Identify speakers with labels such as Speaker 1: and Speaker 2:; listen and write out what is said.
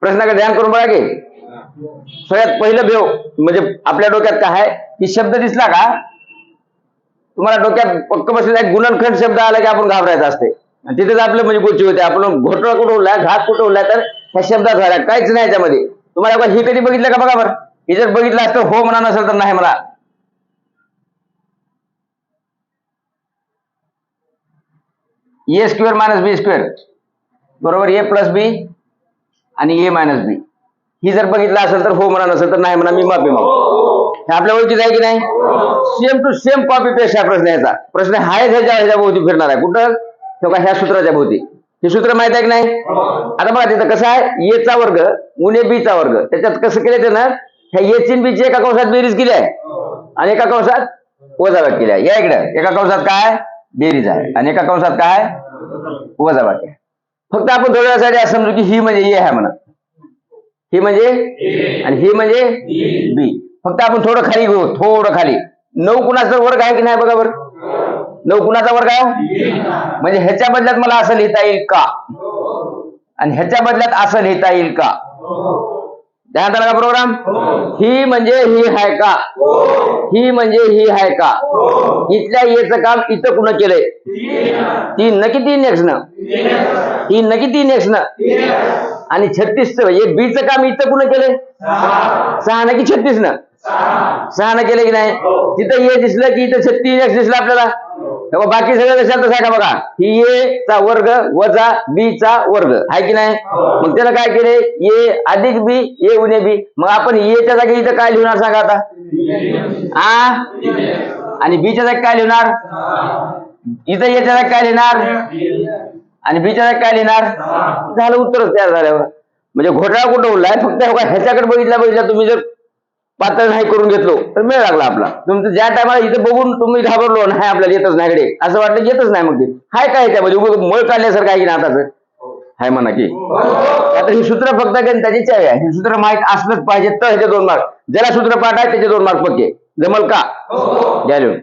Speaker 1: प्रश्नाकडे ध्यान करून बघा की सगळ्यात पहिलं भेव म्हणजे आपल्या डोक्यात काय आहे की शब्द दिसला का तुम्हाला डोक्यात पक्क बसलेला एक गुणनखंड शब्द आला की आपण घाबरायचं असते आणि तिथेच आपलं म्हणजे गोष्टी होते. आपण घोटळा कुठवला घात कुठवला तर ह्या शब्दात झाला काहीच नाही त्यामध्ये. तुम्हाला हे कधी बघितलं का बघा बरं. हे जर बघितलं असतं हो म्हणा नसेल तर नाही म्हणा. ए स्क्वेअर मायनस बी स्क्वेअर बरोबर ए प्लस बी आणि ए मायनस बी ही जर बघितलं असेल तर हो म्हणा नसेल तर नाही म्हणा मी माफी मागतो. हे आपल्या ओळखीत आहे की नाही. Same to same copy paste हा प्रश्न याचा प्रश्न हाय ह्याच्या भोवती फिरणार आहे. कुठं तेव्हा ह्या सूत्राच्या भोवती. हे सूत्र माहित आहे की नाही. आता बघा तिथं कसं आहे ए चा वर्ग उणे बी चा वर्ग त्याच्यात कसं केलं त्यानं ह्या ए ची बी ची एका कंसात बेरीज केली आहे आणि एका कंसात वजाबाकी केली आहे. या इकडे एका कंसात काय बेरीज आहे आणि एका कंसात काय वजाबाकी आहे. फक्त आपण थोड्या वेळासाठी असं समजू की ही म्हणजे ए आहे म्हणा ही म्हणजे आणि ही म्हणजे बी. फक्त आपण थोडं खाली घेऊ थोडं खाली 9 कुणाचा वर्ग आहे की नाही बघा बरं. 9 कुणाचा वर्ग आहे म्हणजे ह्याच्या बदल्यात मला असं लिहिता येईल का आणि ह्याच्या बदल्यात असं लिहिता येईल का. ध्यानात आला का प्रोग्राम. ही म्हणजे ही आहे का ही म्हणजे ही आहे का. इथल्या येचं काम इथं कुणा केलंय 3 न की 3x न 3 न की 3x न आणि 36 हे बीचं काम इथं कुणा केलंय 6 न की 36 न 6 न केलं की नाही. तिथं ये दिसलं की इथं 3x दिसलं आपल्याला. बाकी सगळं लक्षातच आहे का बघा. ही ए चा वर्ग वजा बी चा वर्ग आहे की नाही. मग त्याला काय केले ए अधिक बी ए उणे बी. मग आपण एच्या जागी इथं काय लिहिणार सांगा आता आणि बीच्या जागी काय लिहिणार इथं एच्या जागी काय लिहिणार आणि बीच्या जागी काय लिहिणार. झालं उत्तरच तयार झाल्यावर. म्हणजे घोटाळा कुठं उरलाय फक्त ह्याच्याकडे बघितल्या तुम्ही जर पातळ नाही करून घेतलो तर मेळ लागला आपला. तुमचं ज्या टायमाला इथे बघून तुम्ही घाबरलो नाही आपल्याला येतच नाही कडे असं वाटलं येतच नाही. मग ते हाय काय त्यामध्ये मळ काढल्यासारखं आहे की नाही आताच हाय म्हणा की. आता ही सूत्र फक्त त्याची चावी आहे. हे सूत्र माहित असलंच पाहिजे तर ह्याचे 2 मार्क. ज्याला सूत्र पाठ आहे त्याचे 2 मार्क पक्के जमल का घ्या लिहून.